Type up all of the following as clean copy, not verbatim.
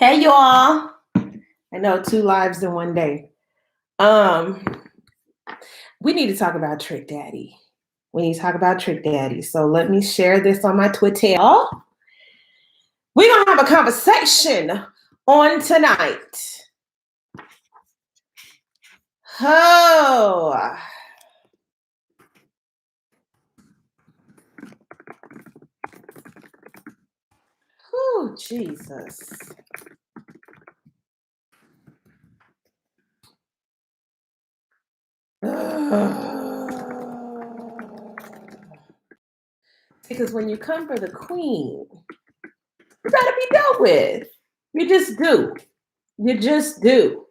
Hey y'all. I know 2 lives in one day. Um, we need to talk about Trick Daddy. We need to talk about Trick Daddy. So let me share this on my Twitter. We're gonna have a conversation on tonight. Oh, Jesus. Because when you come for the queen, you gotta be dealt with. You just do. You just do.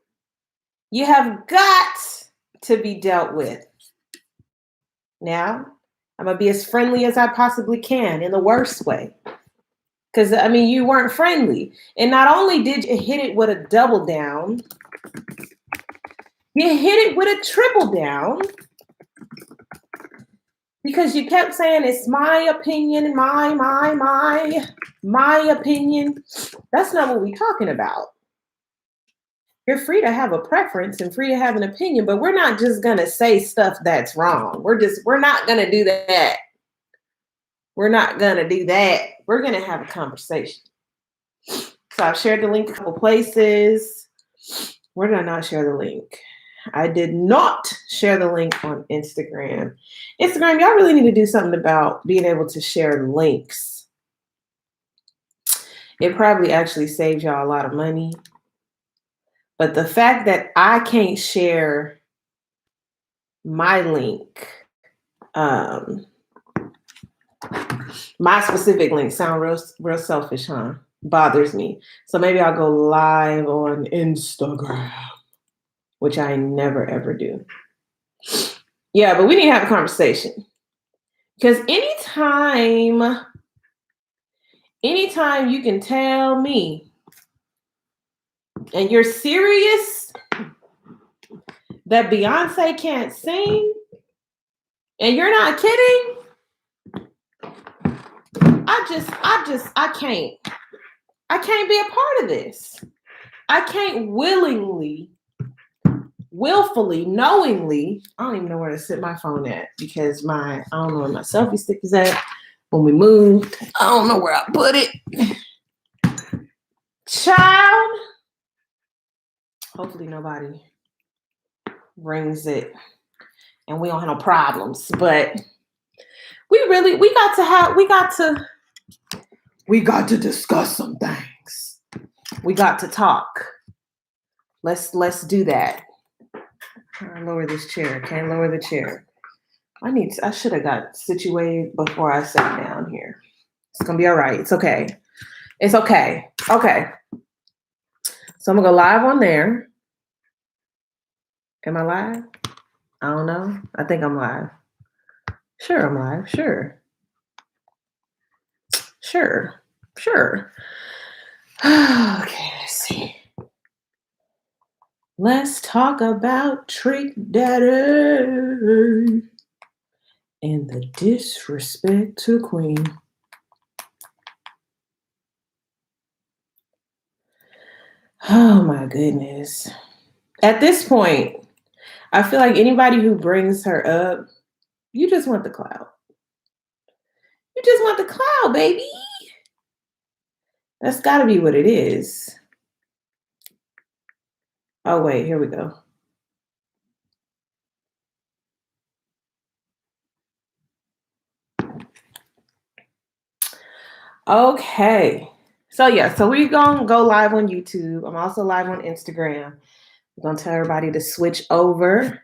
You have got to be dealt with. Now, I'm going to be as friendly as I possibly can in the worst way. Because, I mean, you weren't friendly. And not only did you hit it with a double down, you hit it with a triple down. Because you kept saying, it's my opinion, my opinion. That's not what we're talking about. You're free to have a preference and free to have an opinion, but we're not just going to say stuff that's wrong. We're not going to do that. We're not going to do that. We're going to have a conversation. So I've shared the link a couple places. Where did I not share the link? I did not share the link on Instagram. Instagram, y'all really need to do something about being able to share links. It probably actually saves y'all a lot of money. But the fact that I can't share my link, my specific link, sound real selfish, huh? Bothers me. So maybe I'll go live on Instagram, which I never ever do. Yeah, but we need to have a conversation. Because anytime you can tell me and you're serious that Beyonce can't sing and you're not kidding, I can't be a part of this. I can't willfully, knowingly, I don't even know where to sit my phone at because I don't know where my selfie stick is at. When we moved, I don't know where I put it. Child. Hopefully nobody rings it and we don't have no problems. But we got to discuss some things. We got to talk. Let's do that. I'll lower this chair. Can't lower the chair. I should have got situated before I sat down here. It's gonna be all right. It's okay. It's okay. Okay. So I'm gonna go live on there. Am I live? I don't know. I think I'm live. Sure, I'm live. Sure. Okay, let's see. Let's talk about Trick Daddy and the disrespect to Queen. Oh my goodness. At this point, I feel like anybody who brings her up, you just want the clout. You just want the clout, baby. That's got to be what it is. Oh, wait, here we go. Okay. So we're going to go live on YouTube. I'm also live on Instagram. I'm going to tell everybody to switch over.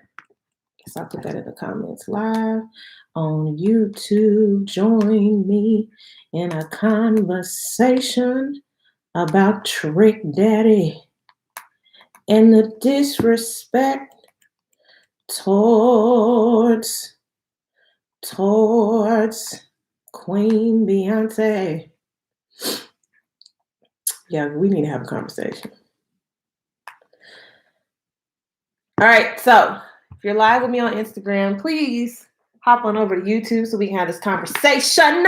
So I'll put that in the comments. Live on YouTube. Join me in a conversation about Trick Daddy and the disrespect towards Queen Beyonce. Yeah, we need to have a conversation. All right, so if you're live with me on Instagram, please hop on over to YouTube so we can have this conversation.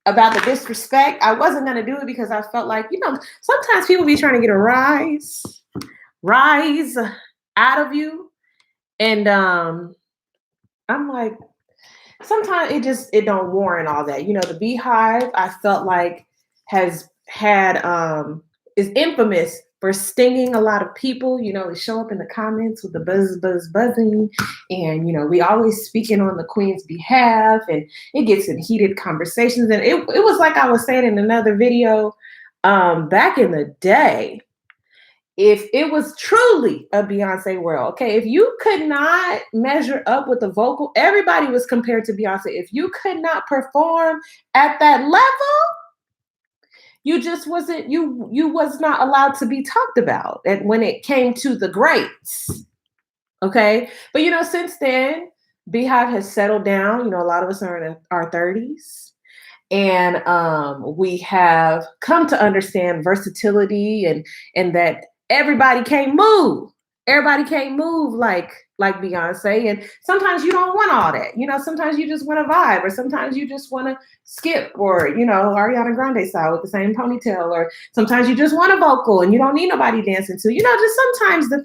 about the disrespect. I wasn't going to do it because I felt like, sometimes people be trying to get a rise out of you. And I'm like, sometimes it don't warrant all that. The Beyhive, I felt like has had is infamous for stinging a lot of people. They show up in the comments with the buzzing, and we always speaking on the Queen's behalf, and it gets in heated conversations. And it was like I was saying in another video, back in the day, if it was truly a Beyonce world, okay, if you could not measure up with the vocal, everybody was compared to Beyonce. If you could not perform at that level, you just wasn't, you was not allowed to be talked about. And when it came to the greats, okay. But since then, Beyhive has settled down. A lot of us are in our 30s. And we have come to understand versatility and that everybody can't move. Everybody can't move like Beyonce. And sometimes you don't want all that. Sometimes you just want to vibe, or sometimes you just want to skip, or, Ariana Grande style with the same ponytail, or sometimes you just want a vocal and you don't need nobody dancing to, just sometimes the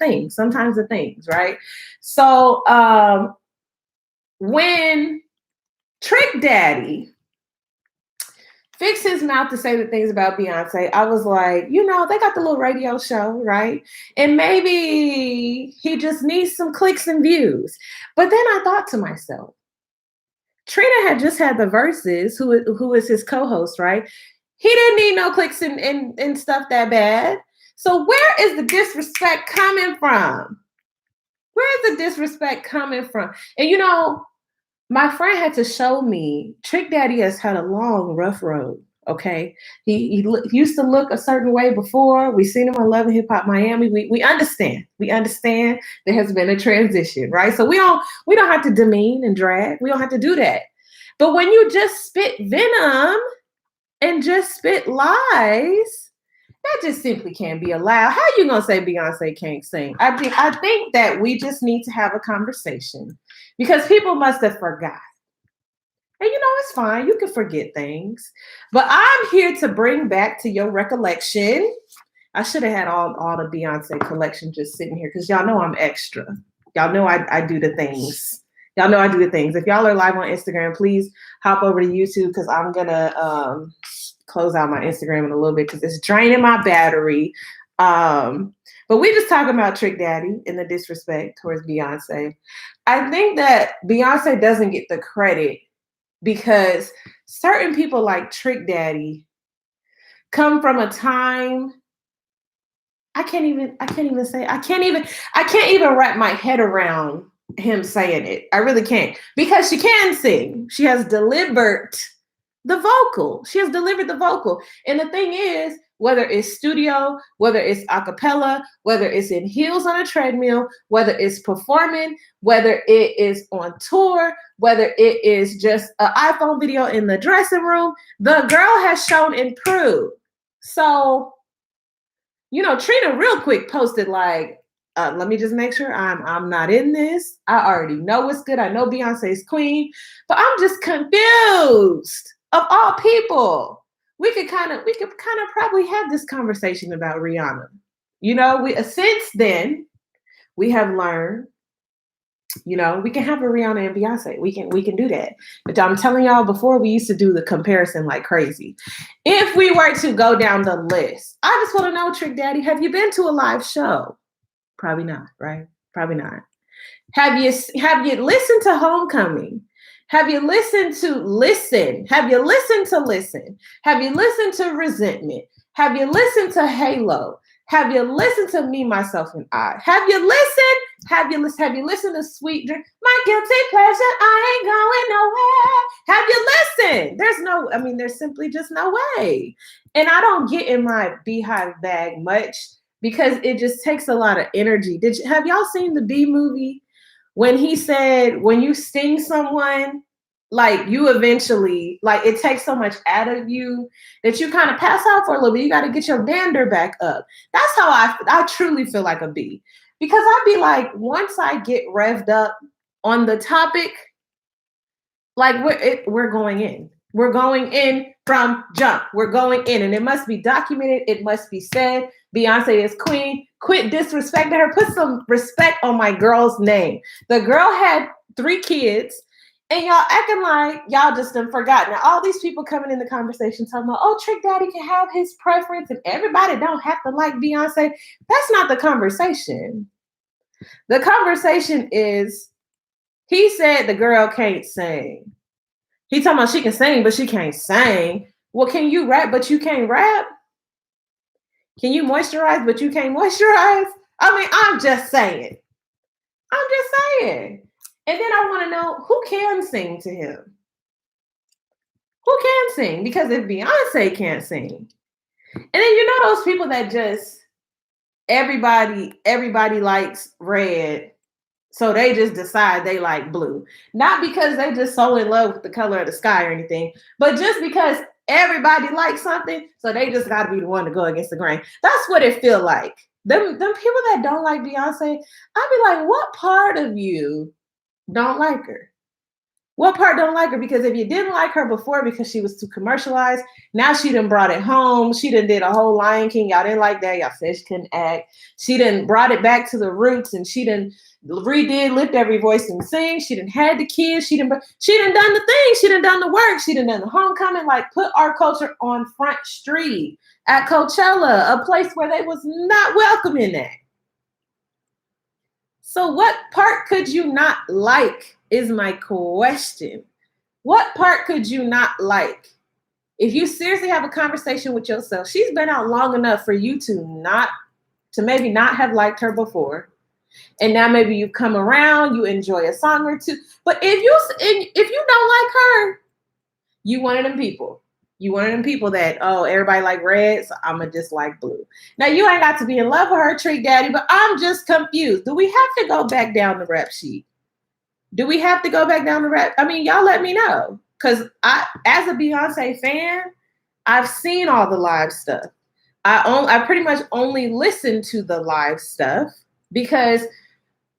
things, right? So when Trick Daddy fix his mouth to say the things about Beyonce, I was like, they got the little radio show, right? And maybe he just needs some clicks and views. But then I thought to myself, Trina had just had the Verses, who is his co-host, right? He didn't need no clicks and stuff that bad. So where is the disrespect coming from? Where is the disrespect coming from? And my friend had to show me Trick Daddy has had a long, rough road. Okay, he used to look a certain way before. We seen him on Love and Hip Hop Miami. We understand. We understand there has been a transition, right? So we don't have to demean and drag. We don't have to do that. But when you just spit venom and just spit lies, that just simply can't be allowed. How you gonna say Beyonce can't sing? I think that we just need to have a conversation, because people must have forgot. And it's fine. You can forget things. But I'm here to bring back to your recollection. I should have had all the Beyonce collection just sitting here, because y'all know I'm extra. Y'all know I do the things. Y'all know I do the things. If y'all are live on Instagram, please hop over to YouTube, because I'm going to close out my Instagram in a little bit because it's draining my battery. But we just talking about Trick Daddy and the disrespect towards Beyonce. I think that Beyonce doesn't get the credit because certain people like Trick Daddy come from a time I can't even wrap my head around him saying it. I really can't, because she can sing. She has delivered the vocal. And the thing is, whether it's studio, whether it's a cappella, whether it's in heels on a treadmill, whether it's performing, whether it is on tour, whether it is just an iPhone video in the dressing room, the girl has shown and proved. So, Trina real quick posted like, let me just make sure I'm not in this. I already know what's good. I know Beyonce's queen, but I'm just confused. Of all people, we could kind of probably have this conversation about Rihanna. Since then we have learned, we can have a Rihanna and Beyonce. We can do that. But I'm telling y'all, before we used to do the comparison like crazy. If we were to go down the list, I just want to know, Trick Daddy, have you been to a live show? Probably not, right? Probably not. Have you listened to Homecoming? Have you listened to Listen? Have you listened to Listen? Have you listened to Resentment? Have you listened to Halo? Have you listened to Me, Myself, and I? Have you listened? Have you listened to Sweet Dream? My guilty pleasure, I ain't going nowhere. Have you listened? There's simply just no way. And I don't get in my Beyhive bag much because it just takes a lot of energy. Have y'all seen the B movie? When he said, when you sting someone, like you eventually, like it takes so much out of you that you kind of pass out for a little bit. You got to get your dander back up. That's how I truly feel like a bee. Because I'd be like, once I get revved up on the topic, like we're going in. We're going in from jump. We're going in, and it must be documented. It must be said. Beyonce is queen. Quit disrespecting her. Put some respect on my girl's name. The girl had 3 kids, and y'all acting like y'all just done forgotten. Now, all these people coming in the conversation talking about, oh, Trick Daddy can have his preference, and everybody don't have to like Beyonce. That's not the conversation. The conversation is, he said the girl can't sing. He talking about she can sing, but she can't sing. Well, can you rap, but you can't rap? Can you moisturize, but you can't moisturize? I mean, I'm just saying. I'm just saying. And then I want to know, who can sing to him? Who can sing? Because if Beyonce can't sing, and then you know those people that just everybody likes red, so they just decide they like blue. Not because they just so in love with the color of the sky or anything, but just because everybody likes something, so they just got to be the one to go against the grain. That's what it feel like. Them people that don't like Beyonce, I'd be like, what part of you don't like her? What part don't like her? Because if you didn't like her before because she was too commercialized, now she done brought it home. She done did a whole Lion King. Y'all didn't like that. Y'all said she couldn't act. She done brought it back to the roots, and she done redid Lift Every Voice and Sing. She done had the kids. She done done the thing. She done the work. She done the homecoming. Like, put our culture on Front Street at Coachella, a place where they was not welcoming that. So what part could you not like is my question. What part could you not like? If you seriously have a conversation with yourself, she's been out long enough for you to maybe not have liked her before. And now maybe you've come around, you enjoy a song or two. But if you don't like her, you one of them people. You one of them people that, oh, everybody like red, so I'm going to just like blue. Now, you ain't got to be in love with her, Trick Daddy, but I'm just confused. Do we have to go back down the rap sheet? Do we have to go back down the rap? I mean, y'all let me know. Because as a Beyonce fan, I've seen all the live stuff. I pretty much only listen to the live stuff because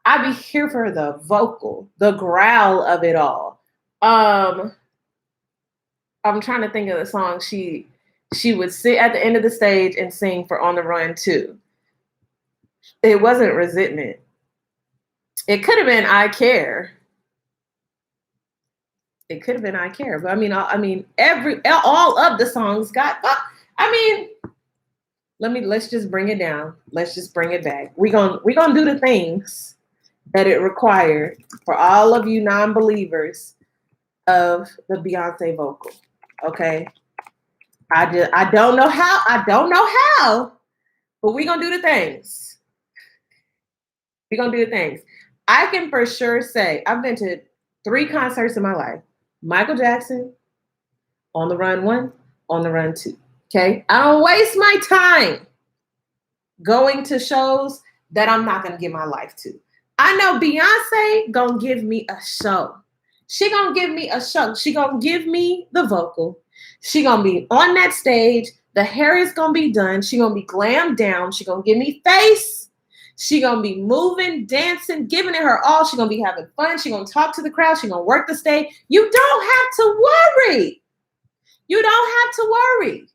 I be here for the vocal, the growl of it all. I'm trying to think of the song she would sit at the end of the stage and sing for On the Run too. It wasn't Resentment. It could have been I Care. It could have been I Care. But I mean, all of the songs got, let's just bring it down. Let's just bring it back. We're gonna do the things that it required for all of you non-believers of the Beyonce vocal. Okay. I don't know how, but we're gonna do the things. We're gonna do the things. I can for sure say I've been to 3 concerts in my life. Michael Jackson, On the Run 1, On the Run 2. Okay. I don't waste my time going to shows that I'm not gonna give my life to. I know Beyonce gonna give me a show. She gonna give me a show. She gonna give me the vocal. She gonna be on that stage. The hair is gonna be done. She gonna be glammed down. She gonna give me face. She gonna be moving, dancing, giving it her all. She gonna be having fun. She gonna talk to the crowd. She gonna work the stage. You don't have to worry. You don't have to worry.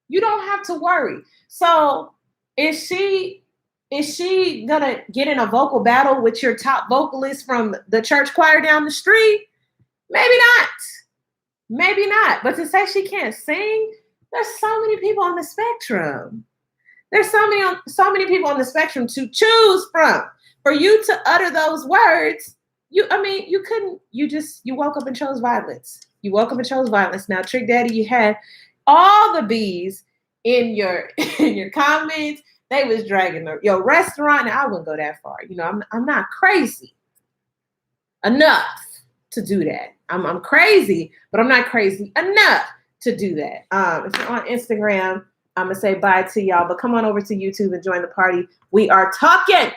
You don't have to worry. So is she gonna get in a vocal battle with your top vocalist from the church choir down the street? Maybe not. Maybe not. But to say she can't sing, there's so many people on the spectrum. There's so many people on the spectrum to choose from. For you to utter those words, you woke up and chose violence. You woke up and chose violence. Now, Trick Daddy, you had all the bees in your comments. They was dragging your restaurant. Now, I wouldn't go that far. You know, I'm not crazy enough to do that. I'm crazy, but I'm not crazy enough to do that. If you're on Instagram, I'm gonna say bye to y'all, but come on over to YouTube and join the party. We are talking.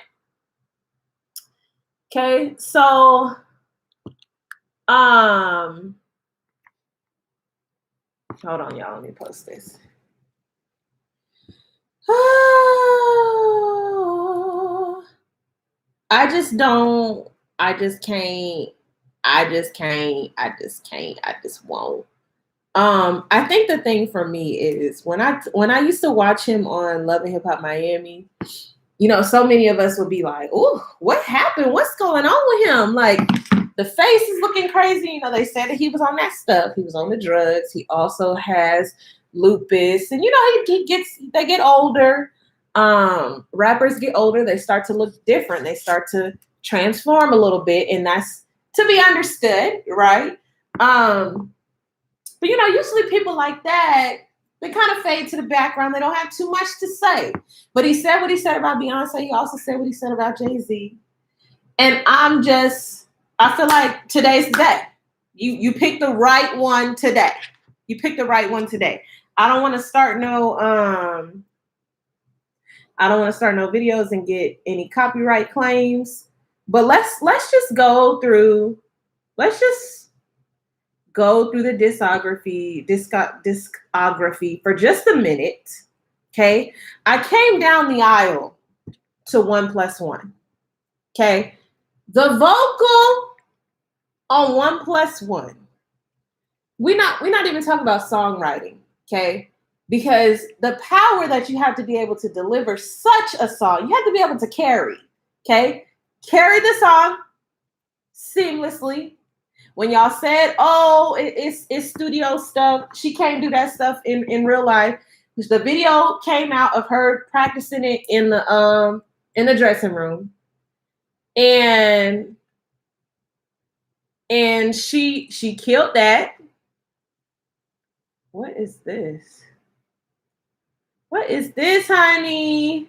Okay, so hold on, y'all. Let me post this. I just won't. I think the thing for me is when I used to watch him on Love and Hip Hop Miami, you know, so many of us would be like, "Oh, what happened? What's going on with him?" Like, the face is looking crazy. You know, they said that he was on that stuff. He was on the drugs. He also has lupus, and you know, they get older. Rappers get older. They start to look different. They start to transform a little bit, and that's to be understood, right? But you know, usually people like that, they kind of fade to the background. They don't have too much to say. But he said what he said about Beyonce. He also said what he said about Jay-Z. And I feel like today's the day. You picked the right one today. You picked the right one today. I don't want to start no videos and get any copyright claims. But let's just go through the discography for just a minute. Okay. I came down the aisle to 1+1. Okay. The vocal on 1+1. We're not even talking about songwriting. Okay. Because the power that you have to be able to deliver such a song, you have to be able to carry. Okay. Carry the song seamlessly. When y'all said, "Oh, it's studio stuff," she can't do that stuff in real life. The video came out of her practicing it in the dressing room, and she killed that. What is this? What is this, honey?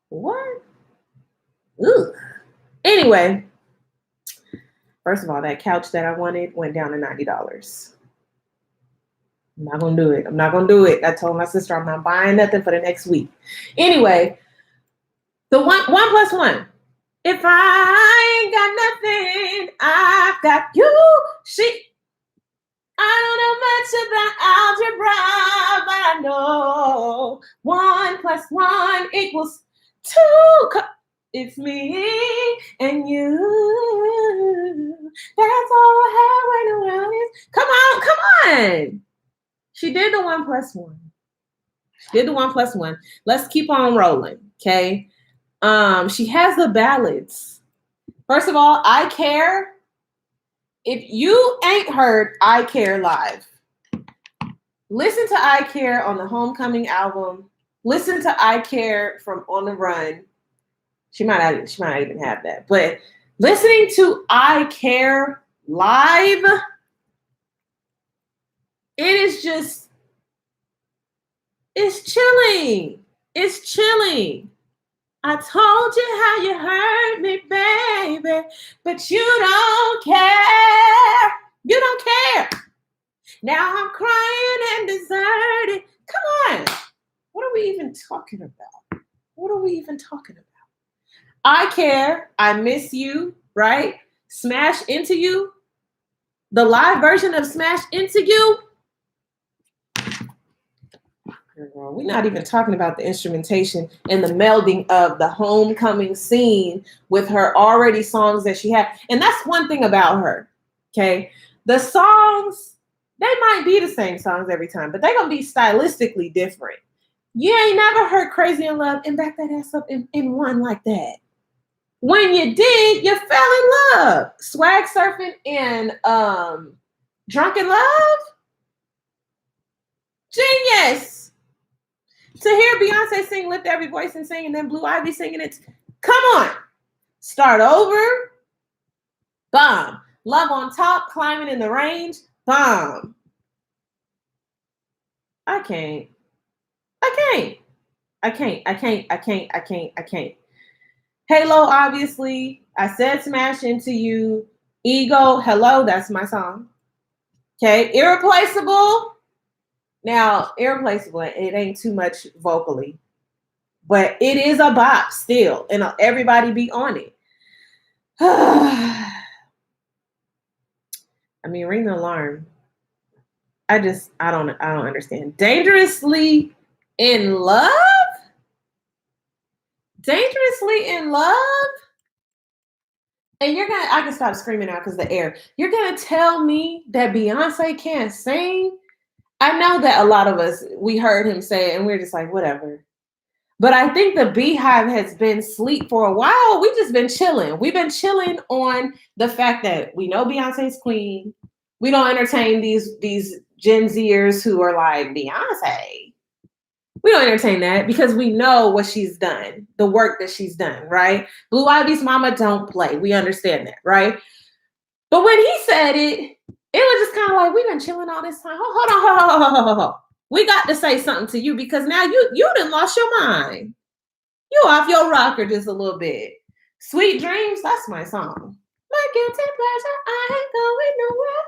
What? Ugh. Anyway, first of all, that couch that I wanted went down to $90. I'm not gonna do it. I'm not gonna do it. I told my sister I'm not buying nothing for the next week. Anyway, the 1+1. If I ain't got nothing, I've got you. I don't know much about algebra, but I know 1+1 equals 2. It's me and you. That's all I have when the world is. Come on. She did the 1+1. Let's keep on rolling, okay? She has the ballads. First of all, I Care. If you ain't heard I Care live, listen to I Care on the Homecoming album. Listen to I Care from On the Run. She might not even have that. But listening to I Care live, it's chilling. It's chilling. I told you how you hurt me, baby, but you don't care. You don't care. Now I'm crying and deserted. Come on. What are we even talking about? I Care. I Miss You, right? Smash Into You. The live version of Smash Into You. We're not even talking about the instrumentation and the melding of the homecoming scene with her already songs that she had. And that's one thing about her, okay? The songs, they might be the same songs every time, but they're going to be stylistically different. You ain't never heard Crazy in Love and back that ass up in one like that. When you did, you fell in love. Swag Surfing and Drunk in Love? Genius. To hear Beyonce sing Lift Every Voice and sing, and then Blue Ivy singing it, come on. Start Over, bomb. Love on Top, Climbing in the Range, bomb. I can't. Halo, obviously. I said Smash Into You. Ego, Hello, that's my song. Okay, Irreplaceable. Now, Irreplaceable, it ain't too much vocally, but it is a bop still, and everybody be on it. I mean, Ring the Alarm. I don't understand. Dangerously in Love? Dangerously in Love? And I can stop screaming out because the air. You're gonna tell me that Beyonce can't sing? I know that a lot of us, we heard him say it and we're just like, whatever. But I think the Beyhive has been asleep for a while. We've just been chilling. We've been chilling on the fact that we know Beyonce's queen. We don't entertain these Gen Zers who are like, Beyonce. We don't entertain that because we know what she's done, the work that she's done, right? Blue Ivy's mama don't play. We understand that, right? But when he said it was just kind of like, we've been chilling all this time. Hold on. We got to say something to you because now you done lost your mind. You off your rocker just a little bit. Sweet Dreams, that's my song. My guilty pleasure, I ain't going nowhere.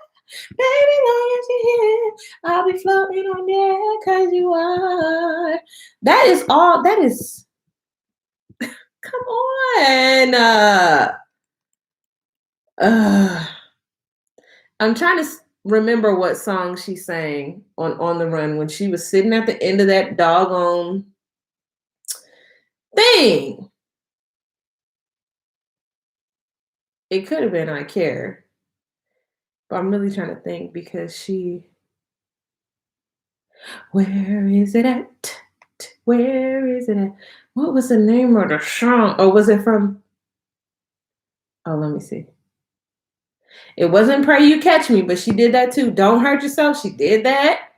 Baby, long as you're here, I'll be floating on there because you are. That is all. That is. Come on. I'm trying to remember what song she sang on the Run when she was sitting at the end of that doggone thing. It could have been I Care. But I'm really trying to think because where is it at? Where is it at? What was the name of the song? Or was it from? Oh, let me see. It wasn't Pray You Catch Me, but she did that too. Don't Hurt Yourself. She did that.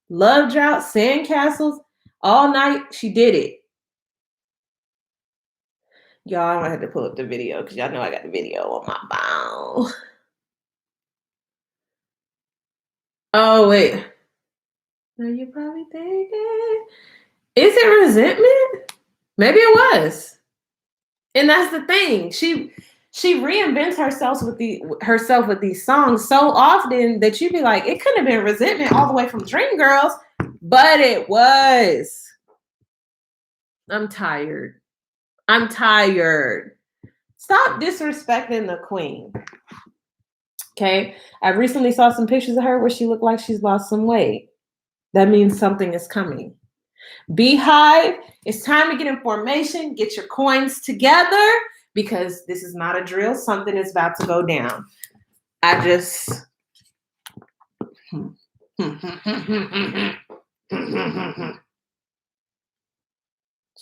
Love Drought, Sandcastles, All Night. She did it. Y'all, I had to pull up the video because y'all know I got the video on my phone. Oh, wait. Now you're probably thinking, is it Resentment? Maybe it was. And that's the thing. She reinvents herself with these songs so often that you'd be like, it couldn't have been Resentment all the way from Dreamgirls, but it was. I'm tired. Stop disrespecting the queen. Okay. I recently saw some pictures of her where she looked like she's lost some weight. That means something is coming. Beyhive, it's time to get in formation, get your coins together, because this is not a drill. Something is about to go down.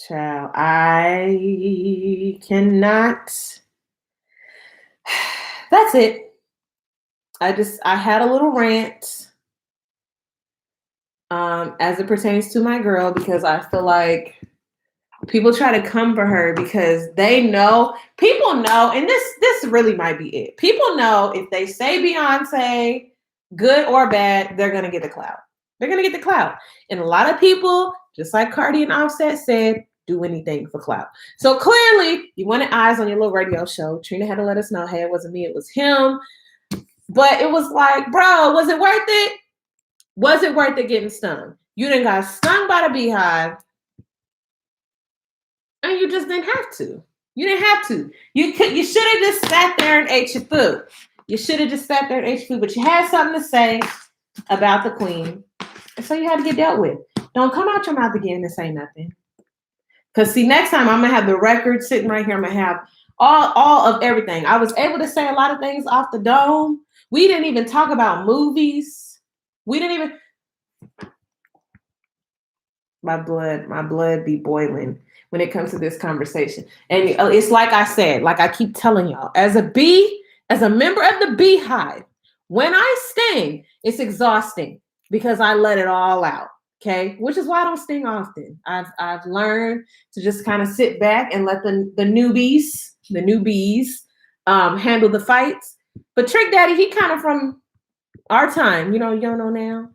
Child, I cannot. That's it. I had a little rant as it pertains to my girl, because I feel like people try to come for her because people know, and this really might be it. People know if they say Beyonce, good or bad, they're going to get the clout. They're going to get the clout. And a lot of people, just like Cardi and Offset said, do anything for clout. So clearly, you wanted eyes on your little radio show. Trina had to let us know, hey, it wasn't me, it was him. But it was like, bro, was it worth it? Was it worth it getting stung? You done got stung by the Beyhive, and you just didn't have to. You didn't have to. You should have just sat there and ate your food. You should have just sat there and ate your food, but you had something to say about the queen, and so you had to get dealt with. Don't come out your mouth again and say nothing. Because see, next time I'm gonna have the record sitting right here. I'm gonna have all of everything. I was able to say a lot of things off the dome. We didn't even talk about movies. We didn't even. My blood be boiling when it comes to this conversation. And it's like I said, like I keep telling y'all, as a member of the Beyhive, when I sting, it's exhausting because I let it all out. Okay, which is why I don't sting often. I've learned to just kind of sit back and let the newbies handle the fights. But Trick Daddy, he kind of from our time, you don't know now.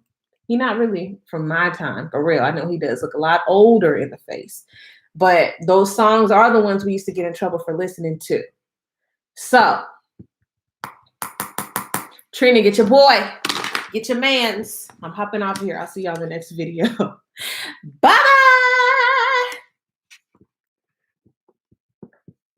He's not really from my time, for real. I know he does look a lot older in the face. But those songs are the ones we used to get in trouble for listening to. So, Trina, get your boy. Get your mans. I'm hopping off here. I'll see y'all in the next video. Bye!